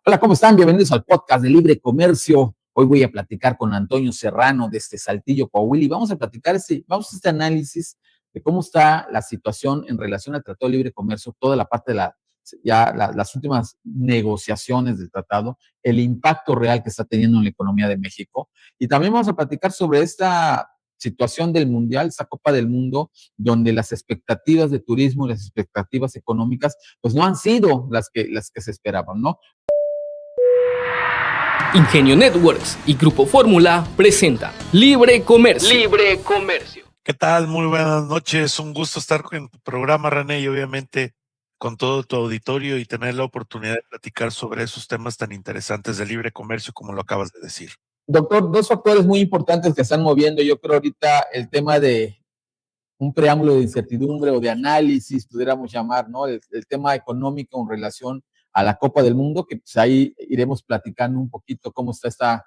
Hola, ¿cómo están? Bienvenidos al podcast de Libre Comercio. Hoy voy a platicar con Antonio Serrano de Saltillo, Coahuila, y vamos a platicar vamos a este análisis de cómo está la situación en relación al Tratado de Libre Comercio, toda la parte de las últimas negociaciones del tratado, el impacto real que está teniendo en la economía de México. Y también vamos a platicar sobre esta situación del Mundial, esta Copa del Mundo, donde las expectativas de turismo y las expectativas económicas, pues no han sido las que se esperaban, ¿no? Ingenio Networks y Grupo Fórmula presenta Libre Comercio. Libre Comercio. ¿Qué tal? Muy buenas noches. Un gusto estar en tu programa, René, y obviamente con todo tu auditorio y tener la oportunidad de platicar sobre esos temas tan interesantes de libre comercio como lo acabas de decir. Doctor, dos factores muy importantes que están moviendo, yo creo ahorita el tema de un preámbulo de incertidumbre o de análisis, pudiéramos llamar, ¿no? El tema económico en relación a la Copa del Mundo, que pues ahí iremos platicando un poquito cómo está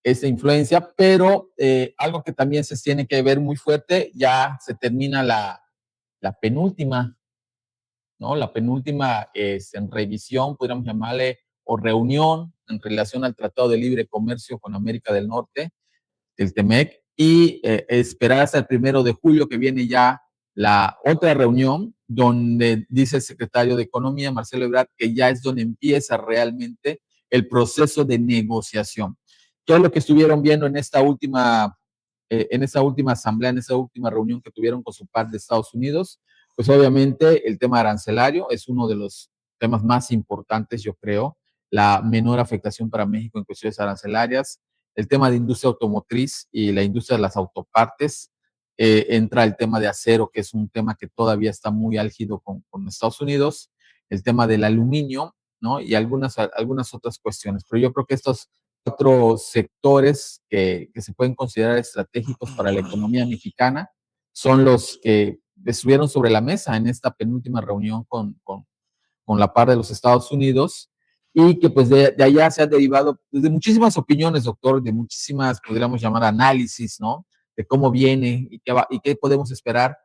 esta influencia, pero algo que también se tiene que ver muy fuerte, ya se termina la penúltima, ¿no? La penúltima es en revisión, podríamos llamarle, o reunión en relación al Tratado de Libre Comercio con América del Norte, el TEMEC, y esperar hasta el 1 de julio que viene ya la otra reunión donde dice el secretario de Economía, Marcelo Ebrard, que ya es donde empieza realmente el proceso de negociación. Todo lo que estuvieron viendo en esta última asamblea, en esta última reunión que tuvieron con su par de Estados Unidos, pues obviamente el tema arancelario es uno de los temas más importantes, yo creo, la menor afectación para México en cuestiones arancelarias, el tema de industria automotriz y la industria de las autopartes, entra el tema de acero, que es un tema que todavía está muy álgido con Estados Unidos, el tema del aluminio, ¿no? Y algunas otras cuestiones. Pero yo creo que estos otros sectores que se pueden considerar estratégicos para la economía mexicana son los que estuvieron sobre la mesa en esta penúltima reunión con la par de los Estados Unidos y que pues de allá se ha derivado de muchísimas opiniones, doctor, de muchísimas, podríamos llamar análisis, ¿no? De cómo viene y qué podemos esperar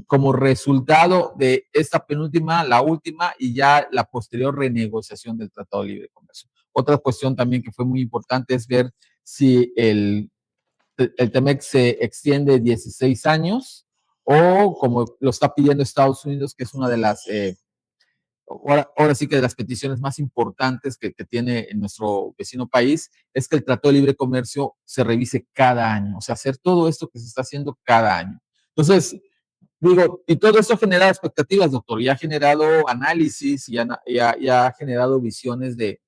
como resultado de esta penúltima, la última y ya la posterior renegociación del Tratado de Libre Comercio. Otra cuestión también que fue muy importante es ver si el TEMEC se extiende 16 años o como lo está pidiendo Estados Unidos, que es una de las ahora sí que de las peticiones más importantes que tiene en nuestro vecino país, es que el Tratado de Libre Comercio se revise cada año, o sea, hacer todo esto que se está haciendo cada año. Entonces, digo, y todo esto ha generado expectativas, doctor, y ha generado análisis y ha generado visiones de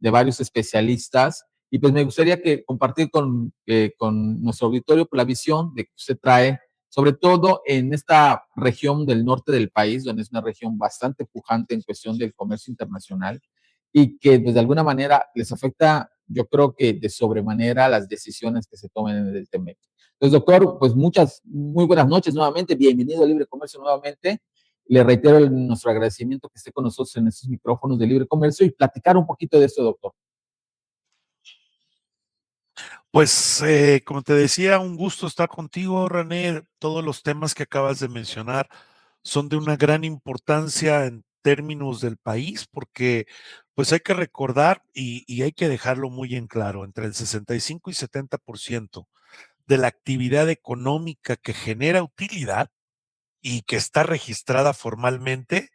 varios especialistas, y pues me gustaría que compartir con nuestro auditorio la visión de que usted trae, sobre todo en esta región del norte del país, donde es una región bastante pujante en cuestión del comercio internacional, y que pues, de alguna manera les afecta, yo creo que de sobremanera las decisiones que se tomen en el TEMEC. Entonces, doctor, pues muy buenas noches nuevamente, bienvenido a Libre Comercio nuevamente. Le reitero nuestro agradecimiento que esté con nosotros en estos micrófonos de Libre Comercio y platicar un poquito de esto, doctor. Pues, como te decía, un gusto estar contigo, René. Todos los temas que acabas de mencionar son de una gran importancia en términos del país, porque pues hay que recordar y hay que dejarlo muy en claro, entre el 65 y 70% de la actividad económica que genera utilidad y que está registrada formalmente,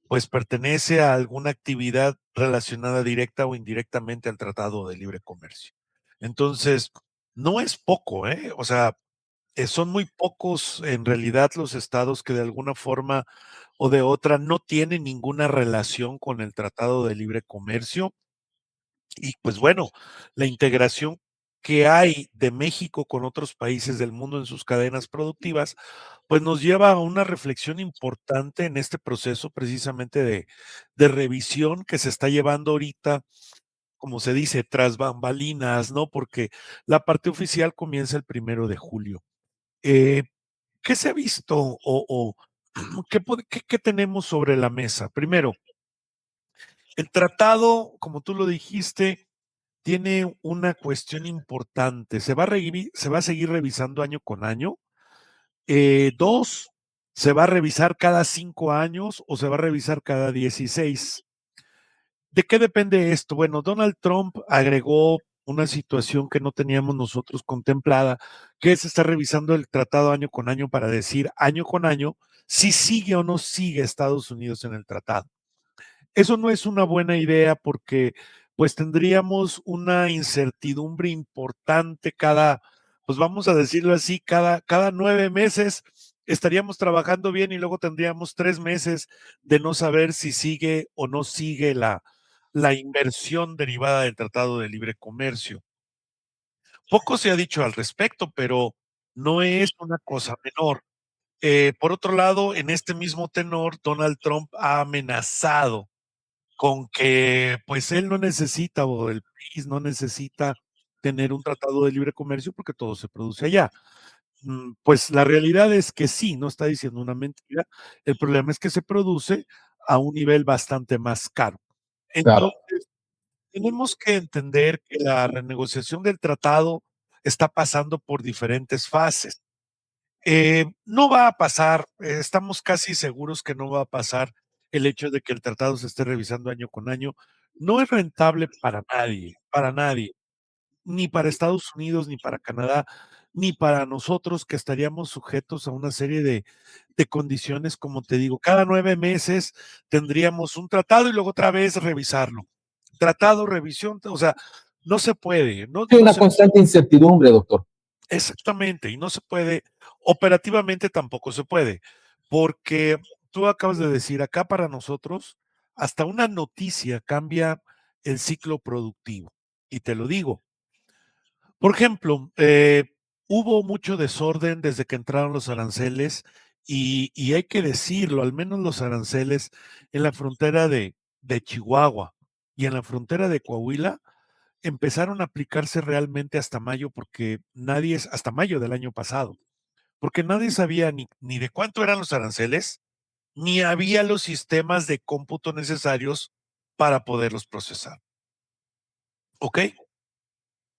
pues pertenece a alguna actividad relacionada directa o indirectamente al Tratado de Libre Comercio. Entonces, no es poco, ¿eh? O sea, son muy pocos en realidad los estados que de alguna forma o de otra no tienen ninguna relación con el Tratado de Libre Comercio. Y pues bueno, la integración que hay de México con otros países del mundo en sus cadenas productivas, pues nos lleva a una reflexión importante en este proceso precisamente de revisión que se está llevando ahorita, como se dice, tras bambalinas, ¿no? Porque la parte oficial comienza el 1 de julio. Eh, ¿Qué se ha visto o qué tenemos sobre la mesa? Primero, el tratado, como tú lo dijiste, tiene una cuestión importante. Se va a seguir revisando año con año. Dos, ¿se va a revisar cada 5 años o se va a revisar cada 16? ¿De qué depende esto? Bueno, Donald Trump agregó una situación que no teníamos nosotros contemplada, que es estar revisando el tratado año con año para decir año con año si sigue o no sigue Estados Unidos en el tratado. Eso no es una buena idea porque pues tendríamos una incertidumbre importante pues vamos a decirlo así, cada 9 meses estaríamos trabajando bien y luego tendríamos 3 meses de no saber si sigue o no sigue la inversión derivada del Tratado de Libre Comercio. Poco se ha dicho al respecto, pero no es una cosa menor. Por otro lado, en este mismo tenor, Donald Trump ha amenazado con que pues él no necesita, o el país no necesita tener un tratado de libre comercio porque todo se produce allá. Pues la realidad es que sí, no está diciendo una mentira. El problema es que se produce a un nivel bastante más caro. Claro. Entonces, tenemos que entender que la renegociación del tratado está pasando por diferentes fases. No va a pasar, estamos casi seguros que no va a pasar el hecho de que el tratado se esté revisando año con año. No es rentable para nadie, ni para Estados Unidos, ni para Canadá, ni para nosotros que estaríamos sujetos a una serie de condiciones, como te digo, cada 9 meses tendríamos un tratado y luego otra vez revisarlo. Tratado, revisión, o sea, no se puede, no, Hay no una se constante incertidumbre, doctor. Exactamente, y no se puede, operativamente tampoco se puede, porque tú acabas de decir, acá para nosotros, hasta una noticia cambia el ciclo productivo. Y te lo digo, por ejemplo, hubo mucho desorden desde que entraron los aranceles y hay que decirlo, al menos los aranceles en la frontera de Chihuahua y en la frontera de Coahuila empezaron a aplicarse realmente hasta mayo, porque hasta mayo del año pasado, porque nadie sabía ni de cuánto eran los aranceles, ni había los sistemas de cómputo necesarios para poderlos procesar. ¿Ok?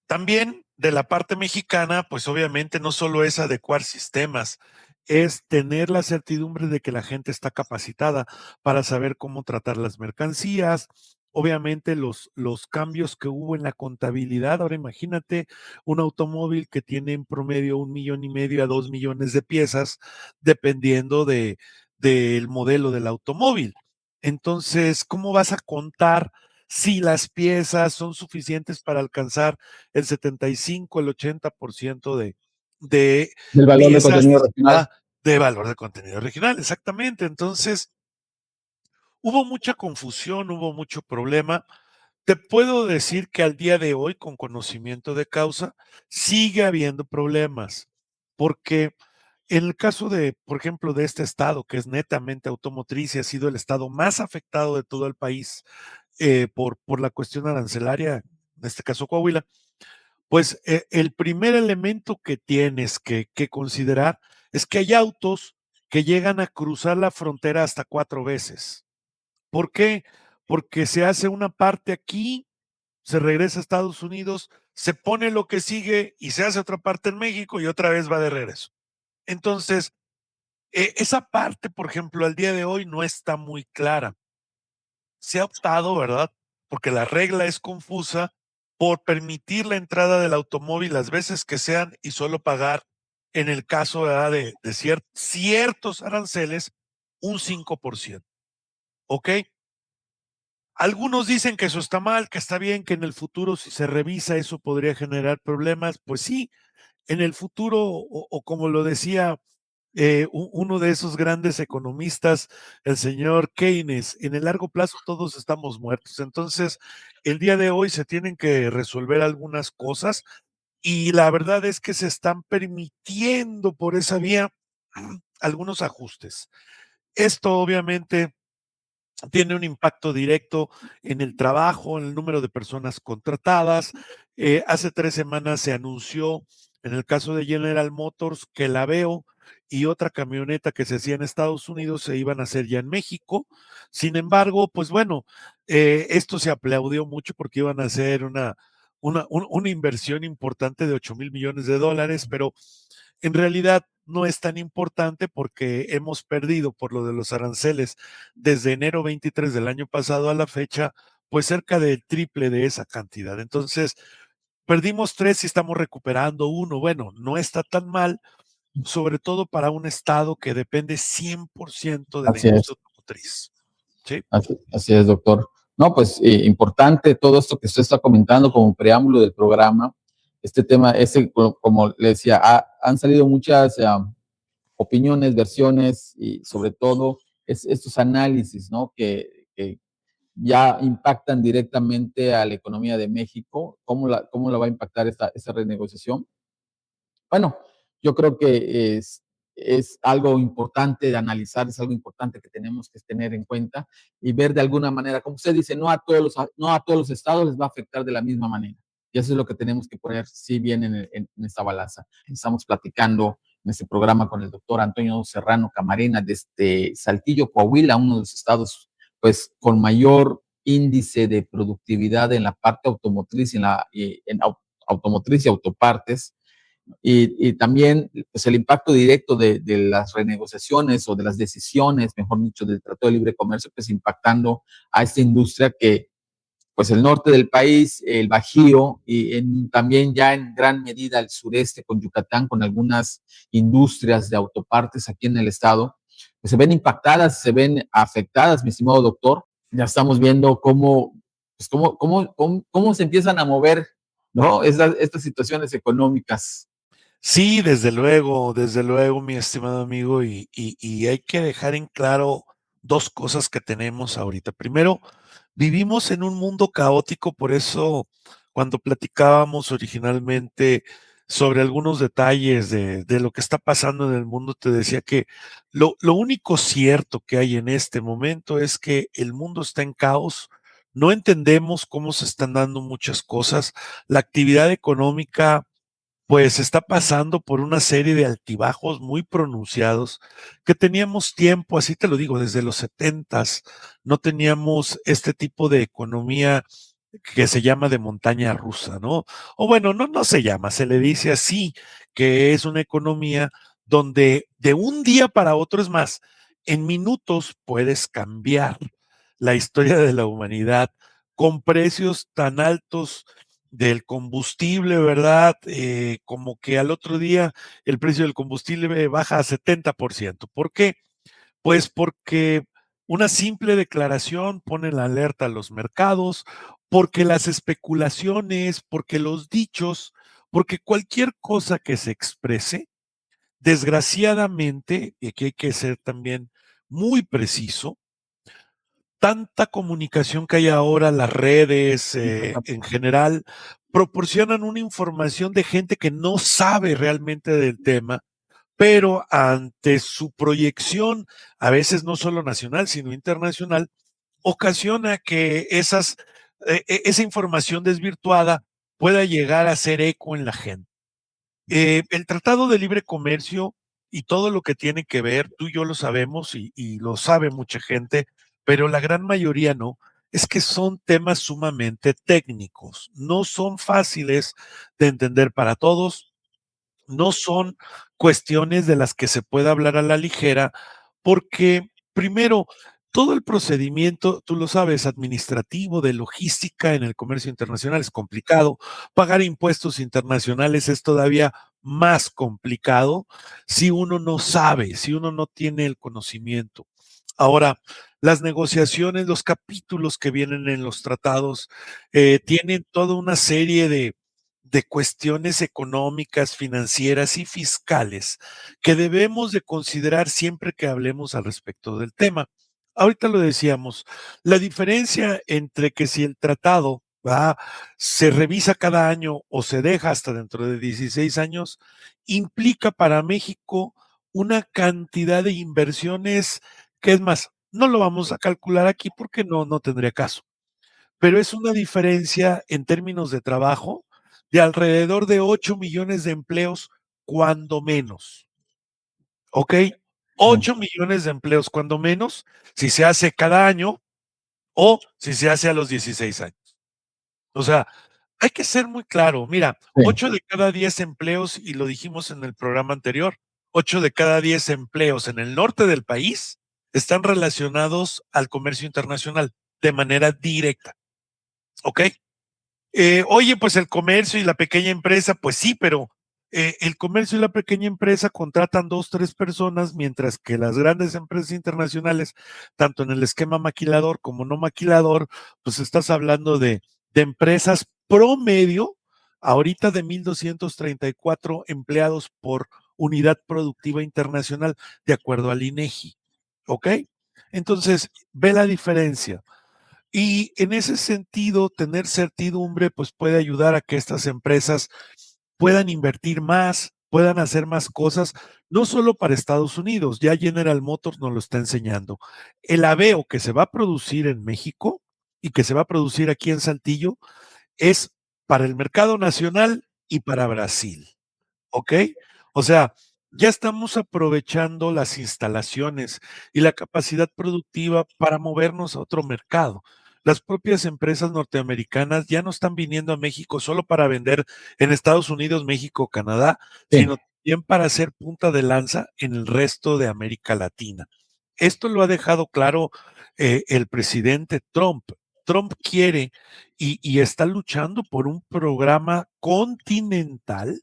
También de la parte mexicana, pues obviamente no solo es adecuar sistemas, es tener la certidumbre de que la gente está capacitada para saber cómo tratar las mercancías. Obviamente los cambios que hubo en la contabilidad. Ahora imagínate un automóvil que tiene en promedio 1,5 millones a 2 millones de piezas, dependiendo del modelo del automóvil. Entonces, ¿cómo vas a contar si las piezas son suficientes para alcanzar el 75, el 80% de Del valor de piezas contenido regional. de valor de contenido original? Exactamente. Entonces, hubo mucha confusión, hubo mucho problema. Te puedo decir que al día de hoy, con conocimiento de causa, sigue habiendo problemas, porque en el caso de, por ejemplo, de este estado, que es netamente automotriz y ha sido el estado más afectado de todo el país, por la cuestión arancelaria, en este caso Coahuila, pues el primer elemento que tienes que considerar es que hay autos que llegan a cruzar la frontera hasta 4 veces. ¿Por qué? Porque se hace una parte aquí, se regresa a Estados Unidos, se pone lo que sigue y se hace otra parte en México y otra vez va de regreso. Entonces, esa parte, por ejemplo, al día de hoy no está muy clara. Se ha optado, ¿verdad? Porque la regla es confusa, por permitir la entrada del automóvil las veces que sean y solo pagar, en el caso, ¿verdad?, de ciertos aranceles, un 5%. ¿Ok? Algunos dicen que eso está mal, que está bien, que en el futuro, si se revisa, eso podría generar problemas. Pues sí, en el futuro, o como lo decía uno de esos grandes economistas, el señor Keynes, en el largo plazo todos estamos muertos. Entonces, el día de hoy se tienen que resolver algunas cosas y la verdad es que se están permitiendo por esa vía algunos ajustes. Esto obviamente tiene un impacto directo en el trabajo, en el número de personas contratadas. Hace 3 semanas se anunció, en el caso de General Motors, que la Aveo y otra camioneta que se hacía en Estados Unidos se iban a hacer ya en México. Sin embargo, pues bueno, esto se aplaudió mucho porque iban a hacer una inversión importante de $8,000 millones, pero en realidad no es tan importante porque hemos perdido por lo de los aranceles desde enero 23 del año pasado a la fecha, pues cerca del triple de esa cantidad. Entonces, perdimos 3 y estamos recuperando 1. Bueno, no está tan mal, sobre todo para un estado que depende 100% de la Así es. industria automotriz. ¿Sí? Así es, doctor. No, pues importante todo esto que usted está comentando como preámbulo del programa. Este tema, como le decía, han salido muchas opiniones, versiones y sobre todo estos análisis, ¿no? Que ya impactan directamente a la economía de México. Cómo la va a impactar esta renegociación? Bueno, yo creo que es algo importante de analizar, es algo importante que tenemos que tener en cuenta y ver de alguna manera, como usted dice, no a todos los estados les va a afectar de la misma manera. Y eso es lo que tenemos que poner, sí, bien en esta balanza. Estamos platicando en este programa con el doctor Antonio Serrano Camarena desde Saltillo, Coahuila, uno de los estados pues con mayor índice de productividad en la parte automotriz en automotriz y autopartes, y también pues, el impacto directo de las renegociaciones o de las decisiones, mejor dicho, del Tratado de Libre Comercio, pues impactando a esta industria que, pues el norte del país, el Bajío y también ya en gran medida el sureste con Yucatán, con algunas industrias de autopartes aquí en el estado, pues se ven impactadas, se ven afectadas, mi estimado doctor. Ya estamos viendo pues cómo se empiezan a mover, ¿no? Estas situaciones económicas. Sí, desde luego, mi estimado amigo, y hay que dejar en claro 2 cosas que tenemos ahorita. Primero, vivimos en un mundo caótico, por eso cuando platicábamos originalmente sobre algunos detalles de lo que está pasando en el mundo, te decía que lo único cierto que hay en este momento es que el mundo está en caos, no entendemos cómo se están dando muchas cosas, la actividad económica pues está pasando por una serie de altibajos muy pronunciados que teníamos tiempo, así te lo digo, desde los 70s, no teníamos este tipo de economía que se llama de montaña rusa, ¿no? O bueno, no se llama, se le dice así, que es una economía donde de un día para otro, es más, en minutos puedes cambiar la historia de la humanidad con precios tan altos del combustible, ¿verdad? Como que al otro día el precio del combustible baja a 70%. ¿Por qué? Pues porque una simple declaración pone la alerta a los mercados, porque las especulaciones, porque los dichos, porque cualquier cosa que se exprese, desgraciadamente, y aquí hay que ser también muy preciso, tanta comunicación que hay ahora, las redes en general, proporcionan una información de gente que no sabe realmente del tema, pero ante su proyección, a veces no solo nacional, sino internacional, ocasiona que esa información desvirtuada pueda llegar a hacer eco en la gente. El Tratado de Libre Comercio y todo lo que tiene que ver, tú y yo lo sabemos y lo sabe mucha gente, pero la gran mayoría no, es que son temas sumamente técnicos, no son fáciles de entender para todos, no son cuestiones de las que se pueda hablar a la ligera, porque primero, todo el procedimiento, tú lo sabes, administrativo, de logística en el comercio internacional es complicado. Pagar impuestos internacionales es todavía más complicado si uno no sabe, si uno no tiene el conocimiento. Ahora, las negociaciones, los capítulos que vienen en los tratados, tienen toda una serie de cuestiones económicas, financieras y fiscales que debemos de considerar siempre que hablemos al respecto del tema. Ahorita lo decíamos, la diferencia entre que si el tratado se revisa cada año o se deja hasta dentro de 16 años, implica para México una cantidad de inversiones que es más, no lo vamos a calcular aquí porque no tendría caso, pero es una diferencia en términos de trabajo de alrededor de 8 millones de empleos, cuando menos. ¿Ok? 8 millones de empleos, cuando menos, si se hace cada año o si se hace a los 16 años. O sea, hay que ser muy claro. Mira, Sí. 8 de cada 10 empleos, y lo dijimos en el programa anterior, 8 de cada 10 empleos en el norte del país están relacionados al comercio internacional de manera directa. ¿Ok? Oye, pues el comercio y la pequeña empresa, pues sí, pero el comercio y la pequeña empresa contratan 2, 3 personas, mientras que las grandes empresas internacionales, tanto en el esquema maquilador como no maquilador, pues estás hablando de empresas promedio, ahorita de 1,234 empleados por unidad productiva internacional, de acuerdo al INEGI. ¿Ok? Entonces, ve la diferencia. Y en ese sentido, tener certidumbre, pues puede ayudar a que estas empresas puedan invertir más, puedan hacer más cosas, no solo para Estados Unidos, ya General Motors nos lo está enseñando. El Aveo que se va a producir en México y que se va a producir aquí en Saltillo es para el mercado nacional y para Brasil. ¿Ok? O sea, ya estamos aprovechando las instalaciones y la capacidad productiva para movernos a otro mercado. Las propias empresas norteamericanas ya no están viniendo a México solo para vender en Estados Unidos, México, Canadá, Sí, sino también para hacer punta de lanza en el resto de América Latina. Esto lo ha dejado claro el presidente Trump. Trump quiere y está luchando por un programa continental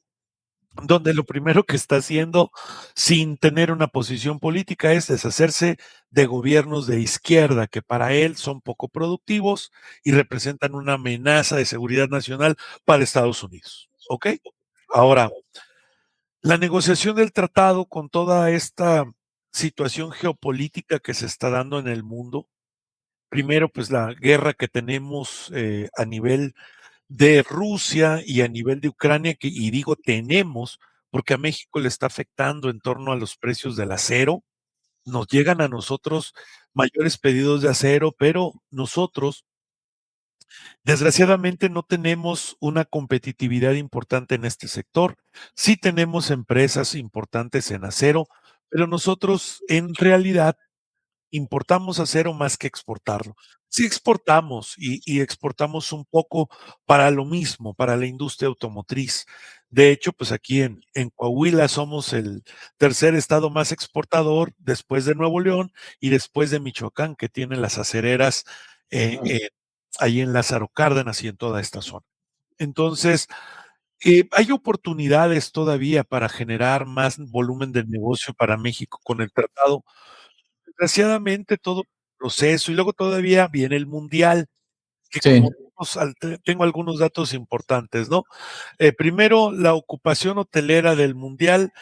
donde lo primero que está haciendo sin tener una posición política es deshacerse de gobiernos de izquierda que para él son poco productivos y representan una amenaza de seguridad nacional para Estados Unidos. ¿Ok? Ahora, la negociación del tratado con toda esta situación geopolítica que se está dando en el mundo, primero pues la guerra que tenemos a nivel de Rusia y a nivel de Ucrania, y digo tenemos, porque a México le está afectando en torno a los precios del acero. Nos llegan a nosotros mayores pedidos de acero, pero nosotros, desgraciadamente, no tenemos una competitividad importante en este sector. Sí tenemos empresas importantes en acero, pero nosotros en realidad importamos acero más que exportarlo. Sí exportamos y exportamos un poco para lo mismo, para la industria automotriz. De hecho, pues aquí en Coahuila somos el tercer estado más exportador después de Nuevo León y después de Michoacán, que tiene las acereras ahí en Lázaro Cárdenas y en toda esta zona. Entonces, hay oportunidades todavía para generar más volumen de negocio para México con el tratado. Desgraciadamente todo proceso y luego todavía viene el mundial, que sí, como tengo algunos datos importantes, ¿no? Primero, la ocupación hotelera del mundial,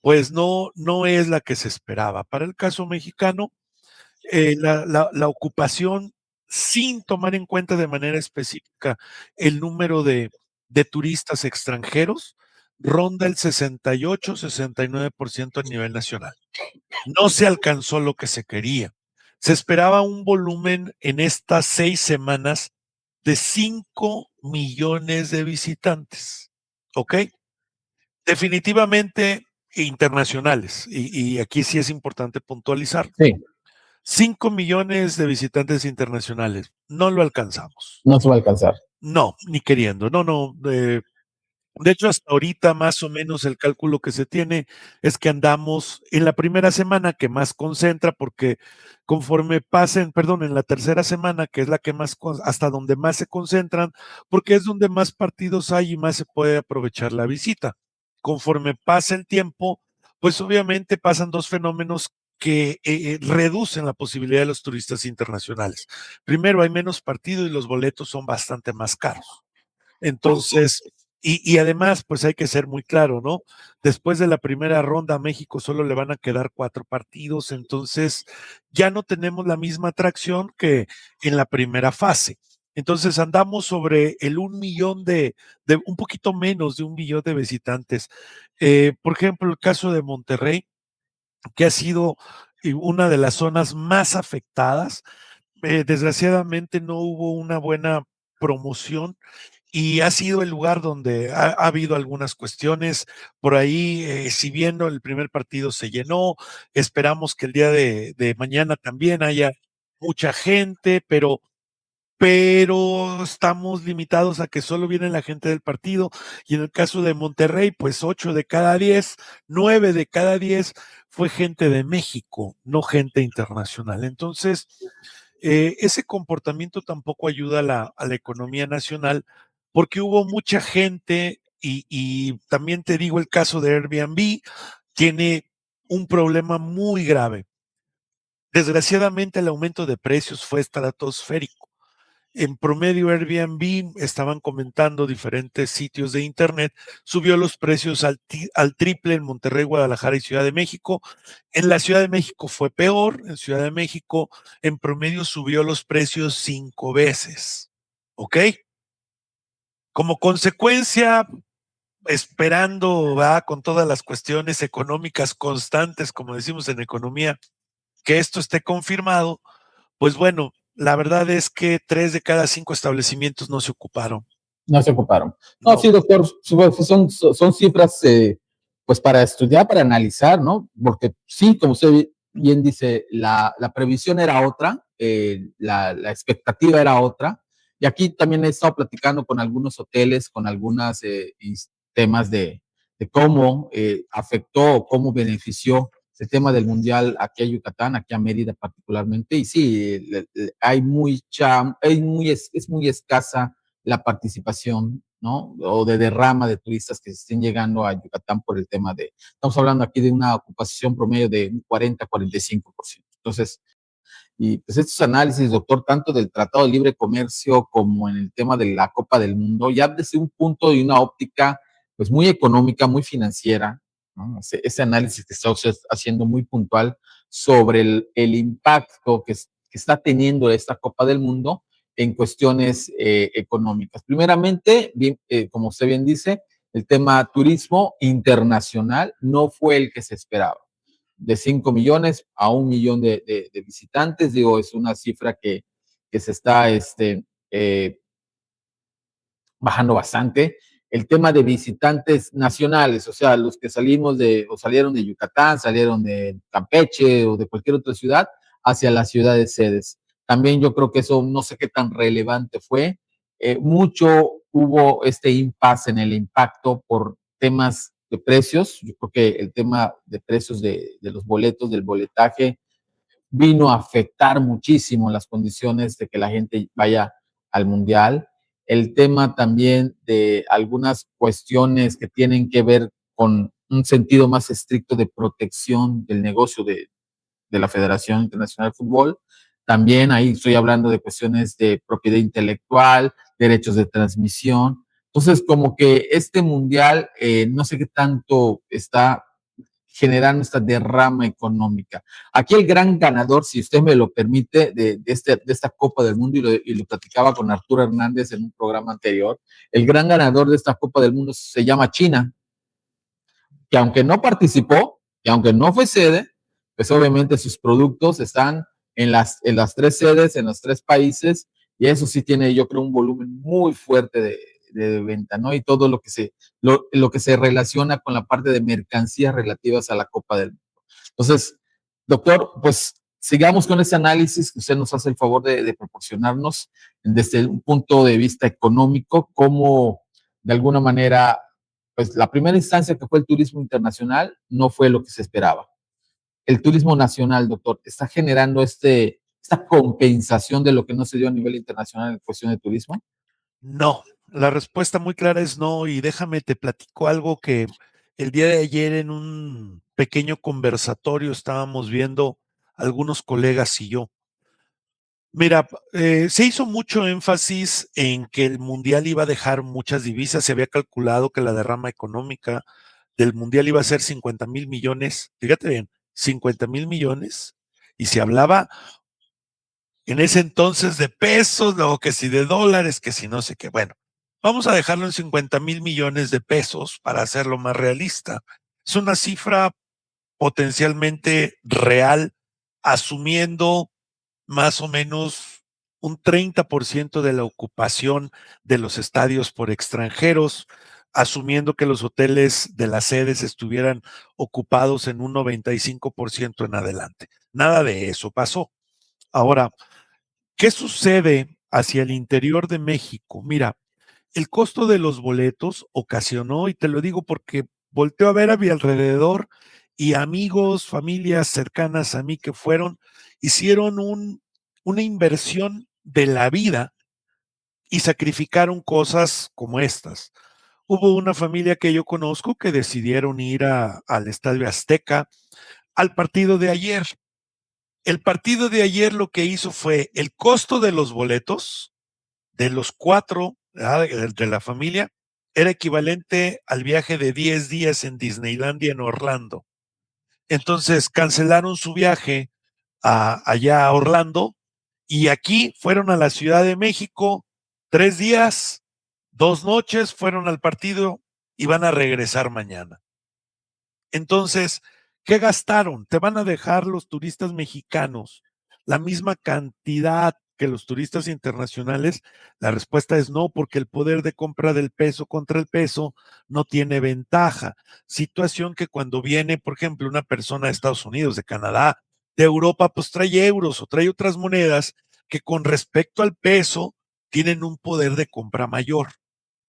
pues no es la que se esperaba. Para el caso mexicano, la ocupación, sin tomar en cuenta de manera específica el número de turistas extranjeros, ronda el 68, 69% a nivel nacional. No se alcanzó lo que se quería. Se esperaba un volumen en estas 6 semanas de 5 millones de visitantes. ¿Ok? Definitivamente internacionales. Y aquí sí es importante puntualizar. sí, 5 millones de visitantes internacionales. No lo alcanzamos. no se va a alcanzar. No, ni queriendo. No, no. De hecho, hasta ahorita más o menos el cálculo que se tiene es que andamos en la primera semana que más concentra, porque conforme pasen, perdón, en la tercera semana, que es la que más, hasta donde más se concentran, porque es donde más partidos hay y más se puede aprovechar la visita. Conforme pasa el tiempo, pues obviamente pasan dos fenómenos que reducen la posibilidad de los turistas internacionales. Primero, hay menos partido y los boletos son bastante más caros. Entonces, y además, pues hay que ser muy claro, ¿no? Después de la primera ronda a México solo le van a quedar 4 partidos, entonces ya no tenemos la misma atracción que en la primera fase. Entonces andamos sobre el 1 millón de un poquito menos de 1 millón de visitantes. Por ejemplo, el caso de Monterrey, que ha sido una de las zonas más afectadas. Desgraciadamente no hubo una buena promoción y ha sido el lugar donde ha habido algunas cuestiones. Por ahí, si bien el primer partido se llenó, esperamos que el día de mañana también haya mucha gente, pero estamos limitados a que solo viene la gente del partido. Y en el caso de Monterrey, pues 8 de cada 10, 9 de cada 10 fue gente de México, no gente internacional. Entonces, ese comportamiento tampoco ayuda a la economía nacional porque hubo mucha gente y también te digo el caso de Airbnb, tiene un problema muy grave. Desgraciadamente el aumento de precios fue estratosférico. En promedio, Airbnb, estaban comentando diferentes sitios de internet, subió los precios al triple en Monterrey, Guadalajara y Ciudad de México. En la Ciudad de México fue peor. En Ciudad de México, en promedio, subió los precios 5 veces. ¿Ok? Como consecuencia, esperando, va, con todas las cuestiones económicas constantes, como decimos en economía, que esto esté confirmado, pues bueno, la verdad es que 3 de cada 5 establecimientos no se ocuparon. No se ocuparon. No, No. sí, doctor, son cifras pues para estudiar, para analizar, ¿no? Porque sí, como usted bien dice, la previsión era otra, la expectativa era otra. Y aquí también he estado platicando con algunos hoteles, con algunos temas de cómo afectó o cómo benefició el tema del mundial aquí a Yucatán, aquí a Mérida particularmente. Y sí, es muy escasa la participación, ¿no? O de derrama de turistas que estén llegando a Yucatán por el tema estamos hablando aquí de una ocupación promedio de un 40-45%. Entonces, y pues estos análisis, doctor, tanto del Tratado de Libre Comercio como en el tema de la Copa del Mundo, ya desde un punto y una óptica pues muy económica, muy financiera, ¿no? Ese análisis que está usted haciendo muy puntual sobre el impacto que está teniendo esta Copa del Mundo en cuestiones económicas. Primeramente, bien, como usted bien dice, el tema turismo internacional no fue el que se esperaba de 5 millones a 1 millón de visitantes. Digo, es una cifra que se está bajando bastante. El tema de visitantes nacionales, o sea, los que salimos o salieron de Yucatán, salieron de Campeche o de cualquier otra ciudad hacia las ciudades sedes. También yo creo que eso no sé qué tan relevante fue. Mucho hubo este impasse en el impacto por temas de precios. Yo creo que el tema de precios de los boletos, del boletaje, vino a afectar muchísimo las condiciones de que la gente vaya al mundial. El tema también de algunas cuestiones que tienen que ver con un sentido más estricto de protección del negocio de la Federación Internacional de Fútbol. También ahí estoy hablando de cuestiones de propiedad intelectual, derechos de transmisión. Entonces, como que este mundial, no sé qué tanto está generando esta derrama económica. Aquí el gran ganador, si usted me lo permite, de esta Copa del Mundo, y lo platicaba con Arturo Hernández en un programa anterior, el gran ganador de esta Copa del Mundo se llama China, que aunque no participó, que aunque no fue sede, pues obviamente sus productos están en las 3 sedes, en los 3 países, y eso sí tiene, yo creo, un volumen muy fuerte de venta, ¿no? Y todo lo que se relaciona con la parte de mercancías relativas a la Copa del Mundo. Entonces, doctor, pues sigamos con ese análisis que usted nos hace el favor de proporcionarnos desde un punto de vista económico, cómo de alguna manera pues la primera instancia que fue el turismo internacional no fue lo que se esperaba. El turismo nacional, doctor, está generando esta compensación de lo que no se dio a nivel internacional en cuestión de turismo. No, la respuesta muy clara es no, y déjame te platico algo que el día de ayer en un pequeño conversatorio estábamos viendo algunos colegas y yo. Mira, se hizo mucho énfasis en que el mundial iba a dejar muchas divisas. Se había calculado que la derrama económica del mundial iba a ser 50,000 millones. Fíjate bien, 50,000 millones. Y se hablaba en ese entonces de pesos, luego que si de dólares, que si no sé qué. Bueno, vamos a dejarlo en 50,000 millones de pesos para hacerlo más realista. Es una cifra potencialmente real, asumiendo más o menos un 30% de la ocupación de los estadios por extranjeros, asumiendo que los hoteles de las sedes estuvieran ocupados en un 95% en adelante. Nada de eso pasó. Ahora, ¿qué sucede hacia el interior de México? Mira, el costo de los boletos ocasionó, y te lo digo porque volteo a ver a mi alrededor y amigos, familias cercanas a mí que fueron, hicieron un una inversión de la vida y sacrificaron cosas como estas. Hubo una familia que yo conozco que decidieron ir al Estadio Azteca al partido de ayer. El partido de ayer lo que hizo fue el costo de los boletos de los 4 de la familia era equivalente al viaje de 10 días en Disneylandia en Orlando. Entonces cancelaron su viaje allá a Orlando y aquí fueron a la Ciudad de México 3 días, 2 noches, fueron al partido y van a regresar mañana. Entonces, ¿qué gastaron? ¿Te van a dejar los turistas mexicanos la misma cantidad que los turistas internacionales? La respuesta es no, porque el poder de compra del peso contra el peso no tiene ventaja. Situación que cuando viene, por ejemplo, una persona de Estados Unidos, de Canadá, de Europa, pues trae euros o trae otras monedas que con respecto al peso tienen un poder de compra mayor.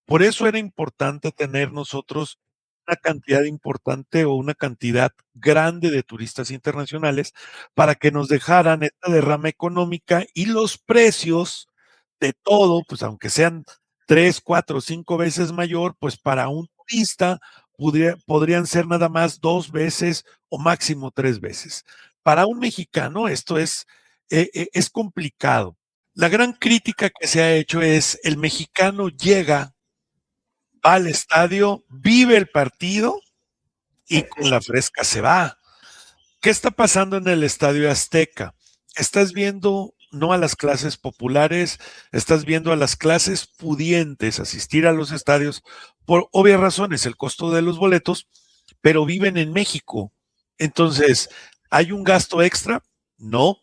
Por eso era importante tener nosotros una cantidad importante o una cantidad grande de turistas internacionales para que nos dejaran esta derrama económica y los precios de todo, pues aunque sean 3, 4, 5 veces mayor, pues para un turista podrían ser nada más 2 veces o máximo 3 veces. Para un mexicano esto es complicado. La gran crítica que se ha hecho es el mexicano llega al estadio, vive el partido y con la fresca se va. ¿Qué está pasando en el Estadio Azteca? Estás viendo no a las clases populares, estás viendo a las clases pudientes asistir a los estadios por obvias razones, el costo de los boletos, pero viven en México. Entonces, ¿hay un gasto extra? No,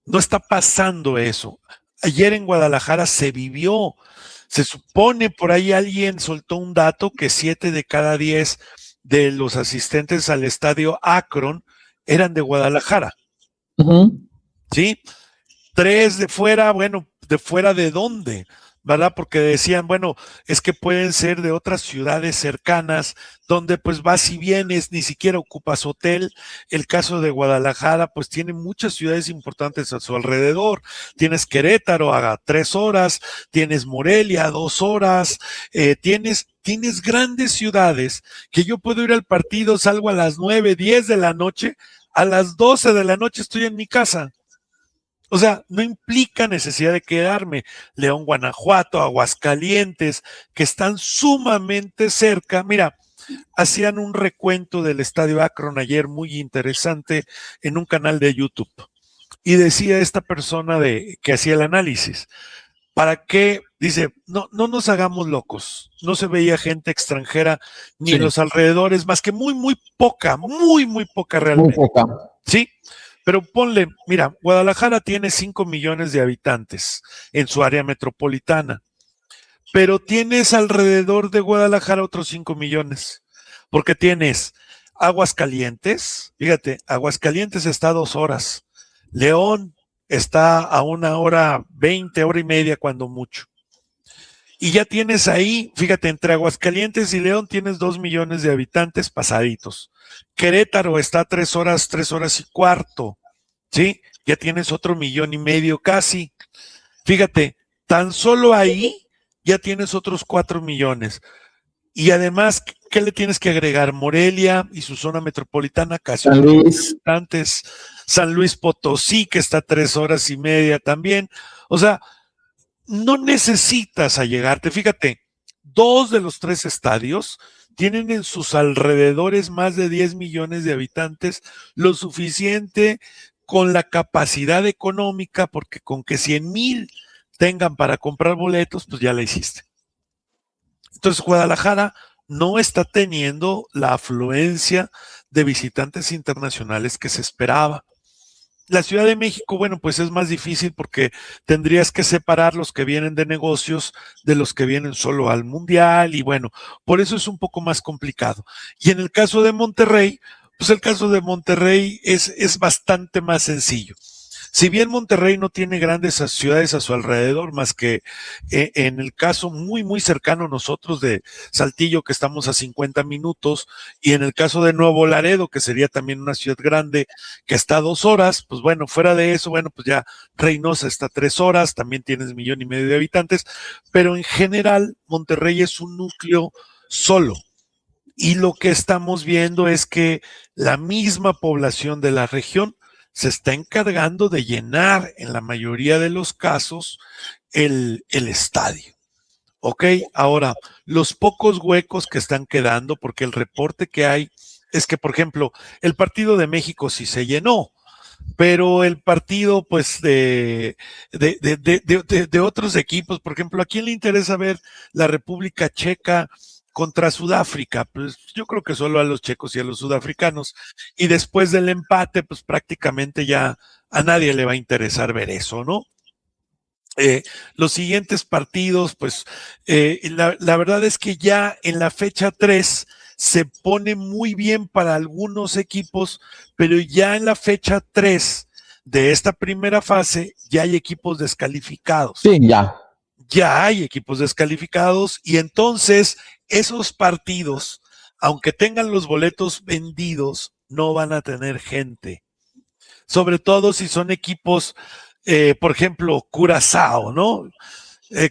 no está pasando eso. Ayer en Guadalajara se vivió. Se supone, por ahí alguien soltó un dato que 7 de cada 10 de los asistentes al estadio Akron eran de Guadalajara. ¿Sí? 3 de fuera, bueno, ¿de fuera de dónde? ¿Verdad? Porque decían, bueno, es que pueden ser de otras ciudades cercanas donde pues vas y vienes, ni siquiera ocupas hotel. El caso de Guadalajara pues tiene muchas ciudades importantes a su alrededor. Tienes Querétaro a 3 horas, tienes Morelia a 2 horas, tienes grandes ciudades que yo puedo ir al partido, salgo a las 9, 10 de la noche, a las 12 de la noche estoy en mi casa. O sea, no implica necesidad de quedarme. León, Guanajuato, Aguascalientes, que están sumamente cerca. Mira, hacían un recuento del Estadio Akron ayer muy interesante en un canal de YouTube. Y decía esta persona que hacía el análisis, ¿para qué? Dice, no nos hagamos locos. No se veía gente extranjera ni en los alrededores, más que muy poca realmente. Muy poca. Sí. Pero ponle, mira, Guadalajara tiene 5 millones de habitantes en su área metropolitana, pero tienes alrededor de Guadalajara otros 5 millones, porque tienes Aguascalientes, fíjate, Aguascalientes está a 2 horas, León está a 1 hora 20, hora y media cuando mucho. Y ya tienes ahí, fíjate, entre Aguascalientes y León tienes 2 millones de habitantes pasaditos. Querétaro está a 3 horas y cuarto, ¿sí? Ya tienes otro 1.5 millones casi. Fíjate, tan solo ahí ya tienes otros 4 millones. Y además, ¿qué le tienes que agregar? Morelia y su zona metropolitana, casi San Luis. Habitantes. San Luis Potosí, que está a 3 horas y media también. O sea, no necesitas allegarte. Fíjate, 2 de los 3 estadios tienen en sus alrededores más de 10 millones de habitantes, lo suficiente con la capacidad económica, porque con que 100,000 tengan para comprar boletos, pues ya la hiciste. Entonces, Guadalajara no está teniendo la afluencia de visitantes internacionales que se esperaba. La Ciudad de México, bueno, pues es más difícil porque tendrías que separar los que vienen de negocios de los que vienen solo al Mundial y bueno, por eso es un poco más complicado. Y en el caso de Monterrey, pues el caso de Monterrey es bastante más sencillo. Si bien Monterrey no tiene grandes ciudades a su alrededor, más que en el caso muy, muy cercano a nosotros de Saltillo, que estamos a 50 minutos, y en el caso de Nuevo Laredo, que sería también una ciudad grande, que está a 2 horas, pues bueno, fuera de eso, bueno, pues ya Reynosa está a 3 horas, también tienes 1,5 millones de habitantes, pero en general Monterrey es un núcleo solo. Y lo que estamos viendo es que la misma población de la región se está encargando de llenar en la mayoría de los casos el estadio. Ok, ahora, los pocos huecos que están quedando, porque el reporte que hay es que, por ejemplo, el partido de México sí se llenó, pero el partido, pues, de otros equipos, por ejemplo, ¿a quién le interesa ver la República Checa contra Sudáfrica? Pues yo creo que solo a los checos y a los sudafricanos. Y después del empate, pues prácticamente ya a nadie le va a interesar ver eso, ¿no? Los siguientes partidos, pues la verdad es que ya en la fecha 3 se pone muy bien para algunos equipos, pero ya en la fecha 3 de esta primera fase ya hay equipos descalificados. Sí, ya. Ya hay equipos descalificados y entonces esos partidos, aunque tengan los boletos vendidos, no van a tener gente. Sobre todo si son equipos, por ejemplo, Curazao, ¿no?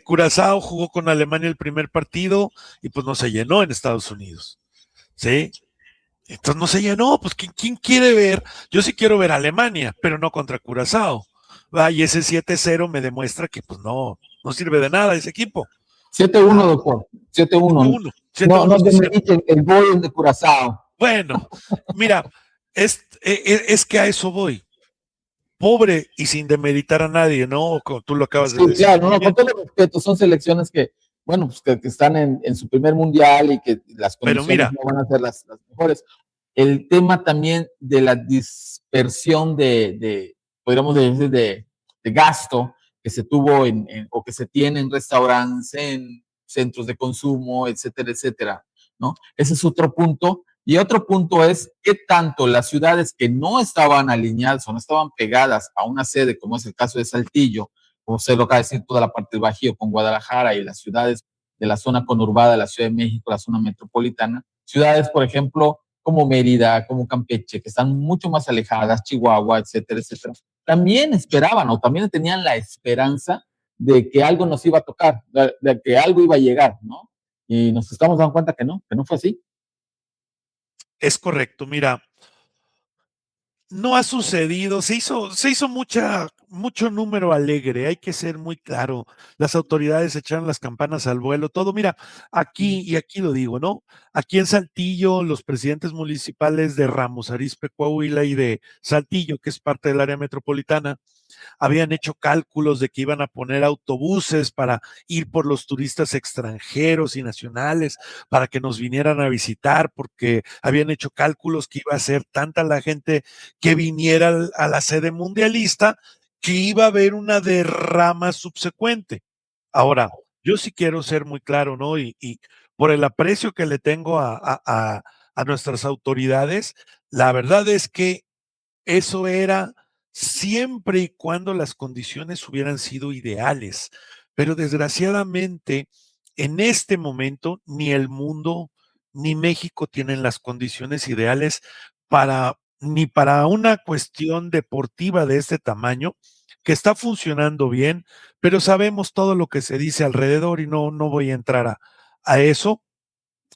Curazao jugó con Alemania el primer partido y pues no se llenó en Estados Unidos, ¿sí? Entonces no se llenó, pues ¿quién quiere ver? Yo sí quiero ver a Alemania, pero no contra Curazao. Y ese 7-0 me demuestra que pues no sirve de nada ese equipo. 7-1, doctor. 7-1. 7-1. No demeriten el gol de Curazao. Bueno, mira, es que a eso voy. Pobre y sin demeritar a nadie, ¿no? Como tú lo acabas de decir. Claro, no, con todo respeto, son selecciones que, bueno, pues que están en su primer mundial y que las condiciones no van a ser las mejores. El tema también de la dispersión podríamos decir, de gasto que se tuvo o que se tiene en restaurantes, en centros de consumo, etcétera, etcétera, ¿no? Ese es otro punto. Y otro punto es qué tanto las ciudades que no estaban alineadas o no estaban pegadas a una sede, como es el caso de Saltillo, como se lo acaba de decir toda la parte del Bajío con Guadalajara y las ciudades de la zona conurbada, la Ciudad de México, la zona metropolitana, ciudades, por ejemplo, como Mérida, como Campeche, que están mucho más alejadas, Chihuahua, etcétera, etcétera, también esperaban o también tenían la esperanza de que algo nos iba a tocar, de que algo iba a llegar, ¿no? Y nos estamos dando cuenta que no fue así. Es correcto, mira, no ha sucedido, se hizo mucho número alegre, hay que ser muy claro, las autoridades echaron las campanas al vuelo, todo, mira, aquí lo digo, ¿no? Aquí en Saltillo, los presidentes municipales de Ramos Arizpe, Coahuila y de Saltillo, que es parte del área metropolitana, habían hecho cálculos de que iban a poner autobuses para ir por los turistas extranjeros y nacionales, para que nos vinieran a visitar, porque habían hecho cálculos que iba a ser tanta la gente que viniera a la sede mundialista que iba a haber una derrama subsecuente. Ahora, yo sí quiero ser muy claro, ¿no? Y por el aprecio que le tengo a nuestras autoridades, la verdad es que eso era siempre y cuando las condiciones hubieran sido ideales. Pero desgraciadamente, en este momento, ni el mundo ni México tienen las condiciones ideales ni para una cuestión deportiva de este tamaño, que está funcionando bien, pero sabemos todo lo que se dice alrededor y no voy a entrar a eso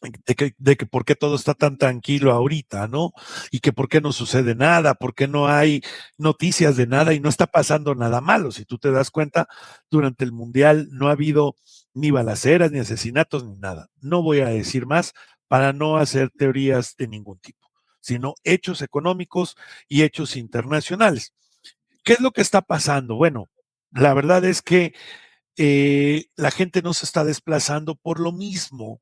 de que por qué todo está tan tranquilo ahorita, ¿no? Y que por qué no sucede nada, por qué no hay noticias de nada y no está pasando nada malo. Si tú te das cuenta, durante el Mundial no ha habido ni balaceras, ni asesinatos, ni nada. No voy a decir más para no hacer teorías de ningún tipo, sino hechos económicos y hechos internacionales. ¿Qué es lo que está pasando? Bueno, la verdad es que la gente no se está desplazando por lo mismo.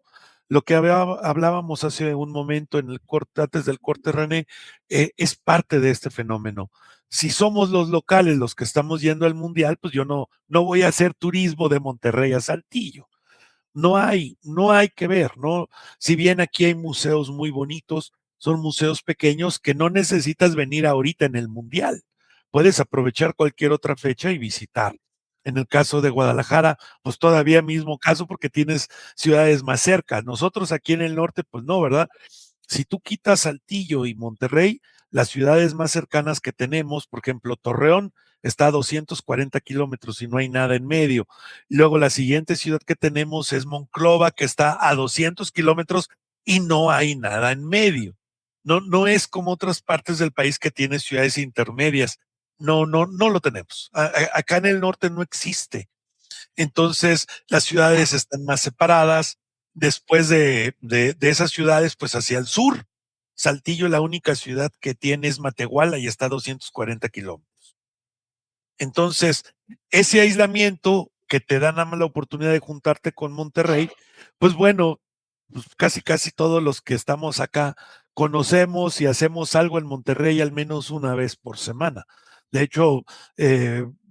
Lo que hablábamos hace un momento en el corte, antes del corte, René, es parte de este fenómeno. Si somos los locales los que estamos yendo al mundial, pues yo no voy a hacer turismo de Monterrey a Saltillo. No hay que ver, ¿no? Si bien aquí hay museos muy bonitos, son museos pequeños que no necesitas venir ahorita en el mundial, puedes aprovechar cualquier otra fecha y visitar. En el caso de Guadalajara, pues todavía mismo caso porque tienes ciudades más cerca. Nosotros aquí en el norte, pues no, ¿verdad? Si tú quitas Saltillo y Monterrey, las ciudades más cercanas que tenemos, por ejemplo, Torreón está a 240 kilómetros y no hay nada en medio. Luego la siguiente ciudad que tenemos es Monclova, que está a 200 kilómetros y no hay nada en medio. No, no es como otras partes del país que tiene ciudades intermedias. No, no, no lo tenemos. Acá en el norte no existe. Entonces, las ciudades están más separadas. Después de esas ciudades, pues hacia el sur. Saltillo, la única ciudad que tiene es Matehuala y está a 240 kilómetros. Entonces, ese aislamiento que te da nada más la oportunidad de juntarte con Monterrey, pues bueno, pues casi todos los que estamos acá conocemos y hacemos algo en Monterrey al menos una vez por semana. De hecho,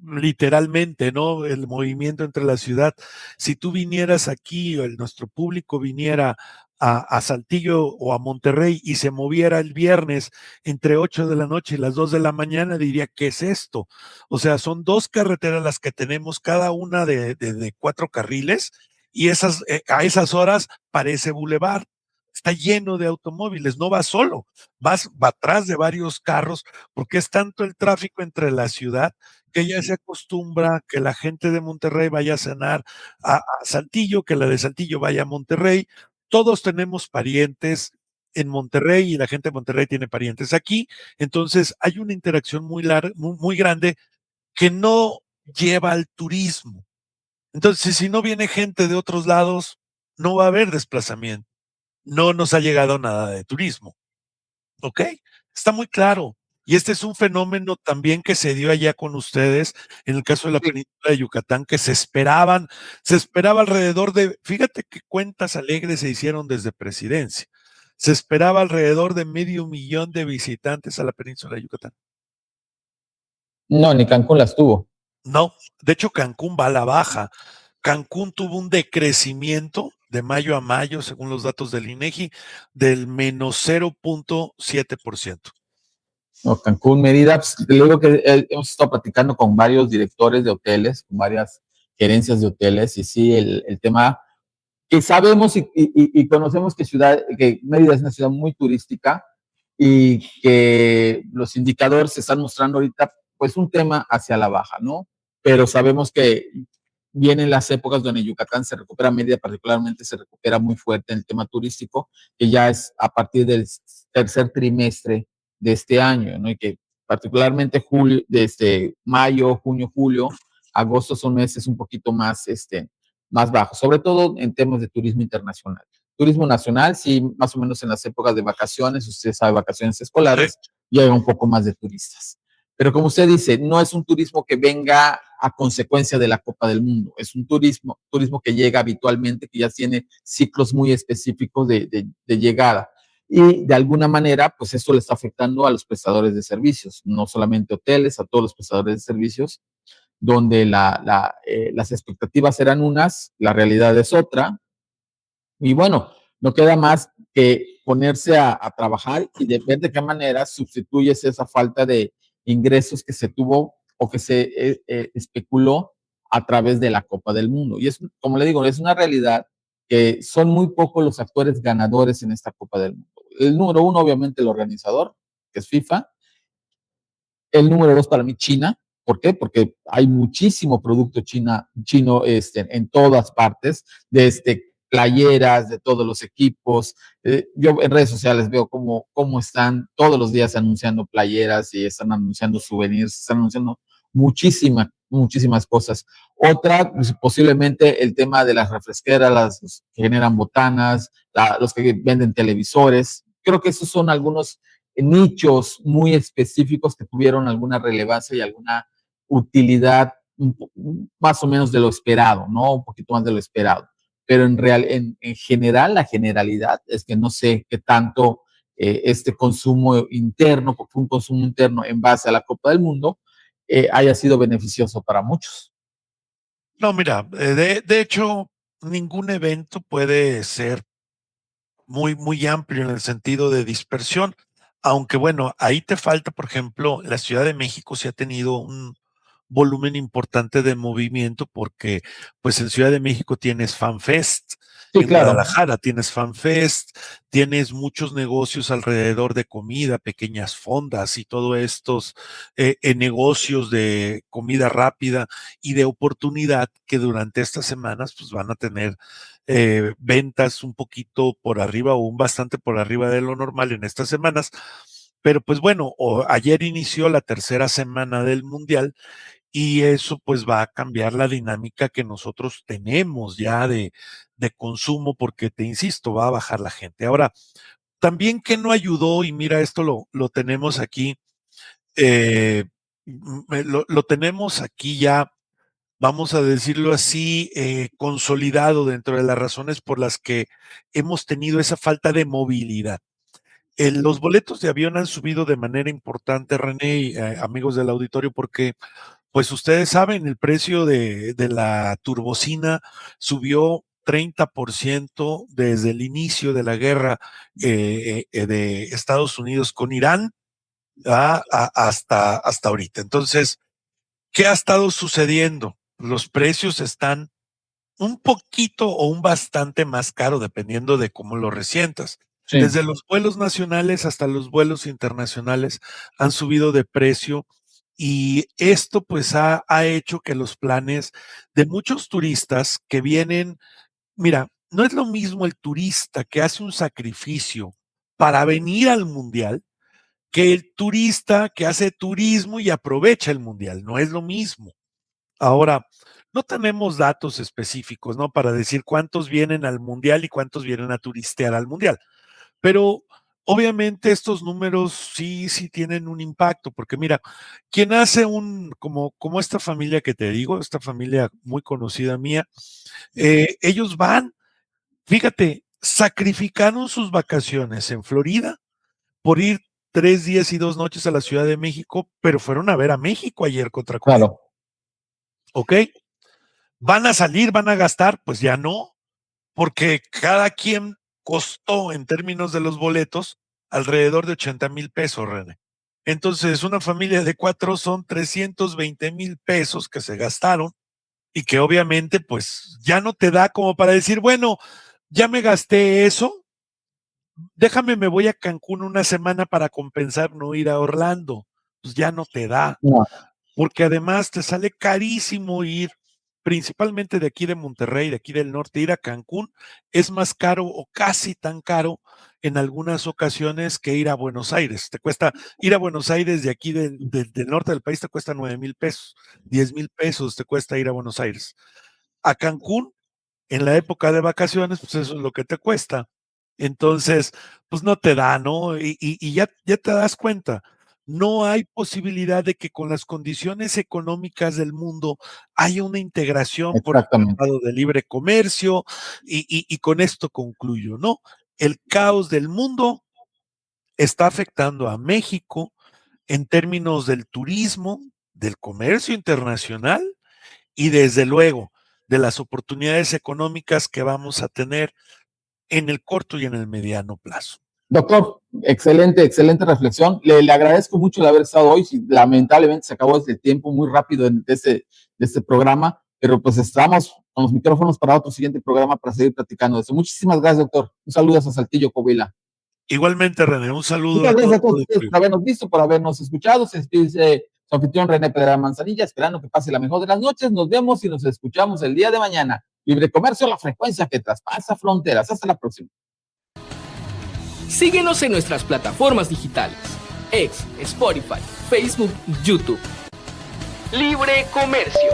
literalmente, ¿no? El movimiento entre la ciudad. Si tú vinieras aquí, o nuestro público viniera a Saltillo o a Monterrey y se moviera el viernes entre 8 de la noche y las 2 de la mañana, diría, ¿qué es esto? O sea, son dos carreteras las que tenemos, cada una de 4 carriles, y a esas horas parece bulevar. Está lleno de automóviles, no vas solo, va atrás de varios carros, porque es tanto el tráfico entre la ciudad que ya se acostumbra que la gente de Monterrey vaya a cenar a Saltillo, que la de Saltillo vaya a Monterrey. Todos tenemos parientes en Monterrey y la gente de Monterrey tiene parientes aquí. Entonces hay una interacción muy grande que no lleva al turismo. Entonces, si no viene gente de otros lados, no va a haber desplazamiento. No nos ha llegado nada de turismo. ¿Ok? Está muy claro. Y este es un fenómeno también que se dio allá con ustedes, en el caso de la Sí. península de Yucatán, que se esperaba alrededor de, fíjate qué cuentas alegres se hicieron desde presidencia. Se esperaba alrededor de 500,000 de visitantes a la península de Yucatán. No, ni Cancún las tuvo. No, de hecho Cancún va a la baja. Cancún tuvo un decrecimiento de mayo a mayo, según los datos del INEGI, del menos 0.7%. No, Cancún, Mérida, pues, te digo que hemos estado platicando con varios directores de hoteles, con varias gerencias de hoteles, y sí, el tema que sabemos y conocemos que Mérida es una ciudad muy turística y que los indicadores se están mostrando ahorita, pues un tema hacia la baja, ¿no? Pero sabemos que vienen las épocas donde Yucatán se recupera, Mérida particularmente se recupera muy fuerte en el tema turístico, que ya es a partir del tercer trimestre de este año, ¿no? Y que particularmente julio, desde mayo, junio, julio, agosto son meses un poquito más, más bajos, sobre todo en temas de turismo internacional. Turismo nacional, sí, más o menos en las épocas de vacaciones, usted sabe, vacaciones Sí. escolares, y hay un poco más de turistas. Pero como usted dice, no es un turismo que venga a consecuencia de la Copa del Mundo, es un turismo que llega habitualmente, que ya tiene ciclos muy específicos de llegada. Y de alguna manera, pues eso le está afectando a los prestadores de servicios, no solamente hoteles, a todos los prestadores de servicios, donde las expectativas eran unas, la realidad es otra, y bueno, no queda más que ponerse a trabajar y de ver de qué manera sustituyes esa falta de ingresos que se tuvo o que se especuló a través de la Copa del Mundo. Y es, como le digo, es una realidad que son muy pocos los actores ganadores en esta Copa del Mundo. El número uno, obviamente, el organizador, que es FIFA. El número dos para mí, China. ¿Por qué? Porque hay muchísimo producto chino en todas partes, desde playeras, de todos los equipos. Yo en redes sociales veo cómo están todos los días anunciando playeras y están anunciando souvenirs, están anunciando muchísimas cosas. Otra, pues, posiblemente el tema de las refresqueras, las que generan botanas, los que venden televisores. Creo que esos son algunos nichos muy específicos que tuvieron alguna relevancia y alguna utilidad más o menos de lo esperado, ¿no? Un poquito más de lo esperado. Pero en general, la generalidad es que no sé qué tanto este consumo interno, porque fue un consumo interno en base a la Copa del Mundo, haya sido beneficioso para muchos. No, mira, de hecho, ningún evento puede ser muy amplio en el sentido de dispersión. Aunque bueno, ahí te falta, por ejemplo, la Ciudad de México sí ha tenido un volumen importante de movimiento porque pues en Ciudad de México tienes FanFest, Sí, en claro. Guadalajara tienes FanFest, tienes muchos negocios alrededor de comida, pequeñas fondas y todos estos negocios de comida rápida y de oportunidad que durante estas semanas pues van a tener ventas un poquito por arriba o un bastante por arriba de lo normal en estas semanas. Pero pues bueno, ayer inició la tercera semana del Mundial y eso pues va a cambiar la dinámica que nosotros tenemos ya de consumo porque te insisto, va a bajar la gente. Ahora, también que no ayudó, y mira, esto lo tenemos aquí, lo tenemos aquí ya, vamos a decirlo así, consolidado dentro de las razones por las que hemos tenido esa falta de movilidad. Los boletos de avión han subido de manera importante, René y amigos del auditorio, porque pues ustedes saben, el precio de la turbocina subió 30% desde el inicio de la guerra de Estados Unidos con Irán hasta ahorita. Entonces, ¿qué ha estado sucediendo? Los precios están un poquito o un bastante más caro, dependiendo de cómo lo resientas. Sí. Desde los vuelos nacionales hasta los vuelos internacionales han subido de precio y esto pues ha hecho que los planes de muchos turistas que vienen, mira, no es lo mismo el turista que hace un sacrificio para venir al mundial que el turista que hace turismo y aprovecha el mundial, no es lo mismo. Ahora, no tenemos datos específicos, ¿no? Para decir cuántos vienen al mundial y cuántos vienen a turistear al mundial. Pero obviamente estos números sí tienen un impacto, porque mira, quien hace como esta familia que te digo, esta familia muy conocida mía, ellos van, fíjate, sacrificaron sus vacaciones en Florida por ir 3 días y 2 noches a la Ciudad de México, pero fueron a ver a México ayer contra Corea. Claro. ¿Ok? ¿Van a salir, van a gastar? Pues ya no, porque cada quien costó en términos de los boletos alrededor de 80,000 pesos, René. Entonces, una familia de 4 son 320,000 pesos que se gastaron y que obviamente pues ya no te da como para decir, bueno, ya me gasté eso, déjame, me voy a Cancún una semana para compensar no ir a Orlando. Pues ya no te da. No. Porque además te sale carísimo ir, principalmente de aquí de Monterrey, de aquí del norte, ir a Cancún es más caro o casi tan caro en algunas ocasiones que ir a Buenos Aires. Te cuesta ir a Buenos Aires de aquí del norte del país, te cuesta 9,000 pesos, 10,000 pesos te cuesta ir a Buenos Aires. A Cancún, en la época de vacaciones, pues eso es lo que te cuesta. Entonces, pues no te da, ¿no? Y ya te das cuenta, no hay posibilidad de que con las condiciones económicas del mundo haya una integración por el Exactamente. Tratado de Libre Comercio y con esto concluyo, ¿no? El caos del mundo está afectando a México en términos del turismo, del comercio internacional y desde luego de las oportunidades económicas que vamos a tener en el corto y en el mediano plazo. Doctor, excelente reflexión. Le agradezco mucho de haber estado hoy. Lamentablemente se acabó este tiempo muy rápido de este programa, pero pues estamos con los micrófonos para otro siguiente programa para seguir platicando de eso. Muchísimas gracias, doctor. Un saludo a Saltillo, Coahuila. Igualmente, René, un saludo. Muchas gracias a todos ustedes por habernos visto, por habernos escuchado. Se despide su anfitrión René Pedra Manzanilla, esperando que pase la mejor de las noches. Nos vemos y nos escuchamos el día de mañana. Libre Comercio, la frecuencia que traspasa fronteras. Hasta la próxima. Síguenos en nuestras plataformas digitales: X, Spotify, Facebook y YouTube. Libre Comercio.